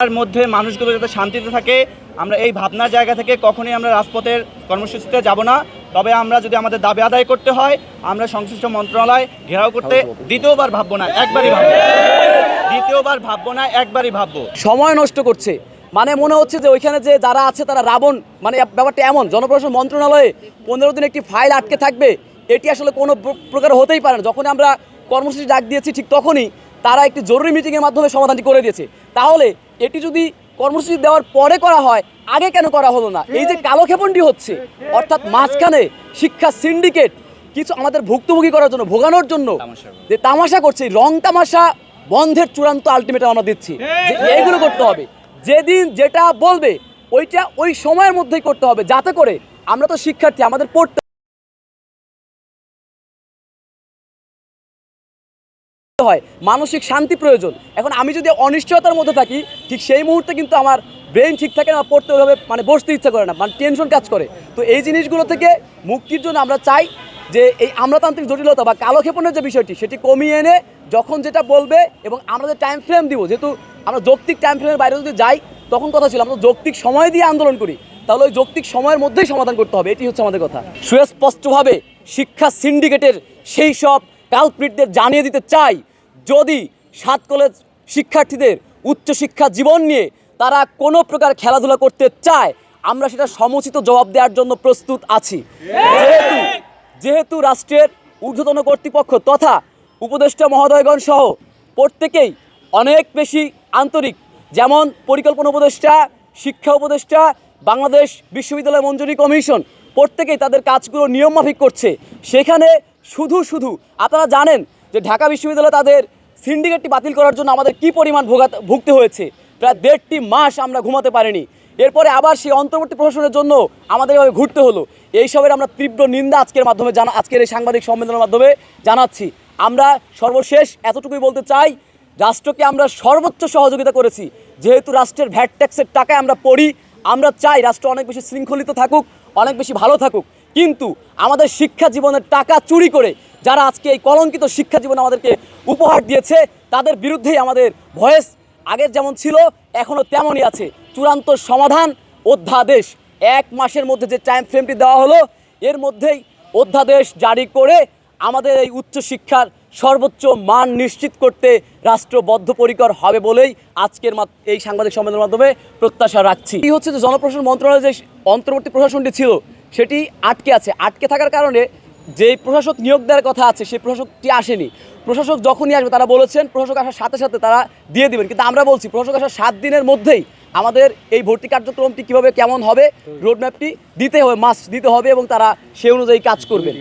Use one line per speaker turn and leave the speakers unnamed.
তার মধ্যে মানুষগুলো যাতে শান্তিতে থাকে, আমরা এই ভাবনার জায়গা থেকে কখনোই আমরা রাজপথের কর্মসূচিতে যাব না। তবে আমরা যদি আমাদের দাবি আদায় করতে হয়, আমরা সংশ্লিষ্ট মন্ত্রণালয় ঘেরাও করতে দ্বিতীয়বার ভাববো না, একবারই ভাববো। দ্বিতীয়বার ভাববো না, একবারই ভাববো।
সময় নষ্ট করছে, মানে মনে হচ্ছে যে ওইখানে যে যারা আছে তারা রাবণ। মানে ব্যাপারটা এমন, জনপ্রশাসন মন্ত্রণালয়ে 15 দিন একটি ফাইল আটকে থাকবে, এটি আসলে কোনো প্রকার হতেই পারে না। যখন আমরা কর্মসূচি ডাক দিয়েছি ঠিক তখনই তারা একটি জরুরি মিটিংয়ের মাধ্যমে সমাধানটি করে দিয়েছে। তাহলে এটি যদি কর্মসূচি দেওয়ার পরে করা হয়, আগে কেন করা হলো না? এই যে কালোক্ষেপণটি হচ্ছে, অর্থাৎ মাঝখানে শিক্ষা সিন্ডিকেট কিছু আমাদের ভুক্তভোগী করার জন্য, ভোগানোর জন্য যে তামাশা করছে, রং তামাশা বন্ধের চূড়ান্ত আলটিমেটাম আমরা দিচ্ছি যে এইগুলো করতে হবে। যেদিন যেটা বলবে ওইটা ওই সময়ের মধ্যেই করতে হবে, যাতে করে আমরা তো শিক্ষার্থী, আমাদের পড়তে হয়, মানসিক শান্তি প্রয়োজন। এখন আমি যদি অনিশ্চয়তার মধ্যে থাকি, ঠিক সেই মুহূর্তে কিন্তু আমার ব্রেন ঠিক থাকে না, পড়তে ওইভাবে মানে বসতে ইচ্ছা করে না, মানে টেনশন কাজ করে। তো এই জিনিসগুলো থেকে মুক্তির জন্য আমরা চাই যে এই আমলাতান্ত্রিক জটিলতা বা কালোক্ষেপণের যে বিষয়টি, সেটি কমিয়ে এনে যখন যেটা বলবে এবং আমরা যে টাইম ফ্রেম দিব, যেহেতু আমরা যৌক্তিক টাইম ফ্রেমের বাইরে যদি যাই, তখন কথা ছিল আমরা যৌক্তিক সময় দিয়ে আন্দোলন করি, তাহলে ওই যৌক্তিক সময়ের মধ্যেই সমাধান করতে হবে। এটি হচ্ছে আমাদের কথা। সুস্পষ্টভাবে শিক্ষা সিন্ডিকেটের সেই সব কালপ্রিটদের জানিয়ে দিতে চাই, যদি 7 কলেজ শিক্ষার্থীদের উচ্চশিক্ষা জীবন নিয়ে তারা কোনো প্রকার খেলাধুলা করতে চায়, আমরা সেটা সমুচিত জবাব দেওয়ার জন্য প্রস্তুত আছি। যেহেতু রাষ্ট্রের ঊর্ধ্বতন কর্তৃপক্ষ তথা উপদেষ্টা মহোদয়গণ সহ প্রত্যেকেই অনেক বেশি আন্তরিক, যেমন পরিকল্পনা উপদেষ্টা, শিক্ষা উপদেষ্টা, বাংলাদেশ বিশ্ববিদ্যালয় মঞ্জুরি কমিশন, প্রত্যেকেই তাদের কাজগুলো নিয়মমাফিক করছে। সেখানে শুধু আপনারা জানেন যে ঢাকা বিশ্ববিদ্যালয় তাদের সিন্ডিকেটটি বাতিল করার জন্য আমাদের কি পরিমাণ ভুগতে হয়েছে। প্রায় 1.5 মাস আমরা ঘুমাতে পারিনি। এরপরে আবার সেই অন্তর্বর্তী প্রশাসনের জন্য আমাদের এভাবে ঘুরতে হলো। এইসবের আমরা তীব্র নিন্দা আজকের এই সাংবাদিক সম্মেলনের মাধ্যমে জানাচ্ছি। আমরা সর্বশেষ এতটুকুই বলতে চাই, রাষ্ট্রকে আমরা সর্বোচ্চ সহযোগিতা করেছি। যেহেতু রাষ্ট্রের ভ্যাট ট্যাক্সের টাকায় আমরা পড়ি, আমরা চাই রাষ্ট্র অনেক বেশি শৃঙ্খলিত থাকুক, অনেক বেশি ভালো থাকুক। কিন্তু আমাদের শিক্ষা জীবনের টাকা চুরি করে যারা আজকে এই কলঙ্কিত শিক্ষা জীবন আমাদেরকে উপহার দিয়েছে, তাদের বিরুদ্ধেই আমাদের ভয়েস আগের যেমন ছিল এখনও তেমনই আছে। চূড়ান্ত সমাধান অধ্যাদেশ 1 মাসের মধ্যে যে টাইম ফ্রেমটি দেওয়া হলো, এর মধ্যেই অধ্যাদেশ জারি করে আমাদের এই উচ্চশিক্ষার সর্বোচ্চ মান নিশ্চিত করতে রাষ্ট্র বদ্ধপরিকর হবে বলেই আজকের এই সাংবাদিক সম্মেলনের মাধ্যমে প্রত্যাশা রাখছি। এই হচ্ছে যে জনপ্রশাসন মন্ত্রণালয়ের যে অন্তর্বর্তী প্রশাসনটি ছিল, সেটি আটকে আছে। আটকে থাকার কারণে যে প্রশাসক নিয়োগ দেওয়ার কথা আছে, সেই প্রশাসকটি আসেনি। প্রশাসক যখনই আসবে তারা বলেছেন প্রশাসক আসার সাথে সাথে তারা দিয়ে দিবেন, কিন্তু আমরা বলছি প্রশাসক আসার 7 দিনের মধ্যেই আমাদের এই ভর্তি কার্যক্রমটি কীভাবে কেমন হবে, রোডম্যাপটি দিতে হবে, মাস্ট দিতে হবে, এবং তারা সে অনুযায়ী কাজ করবেন।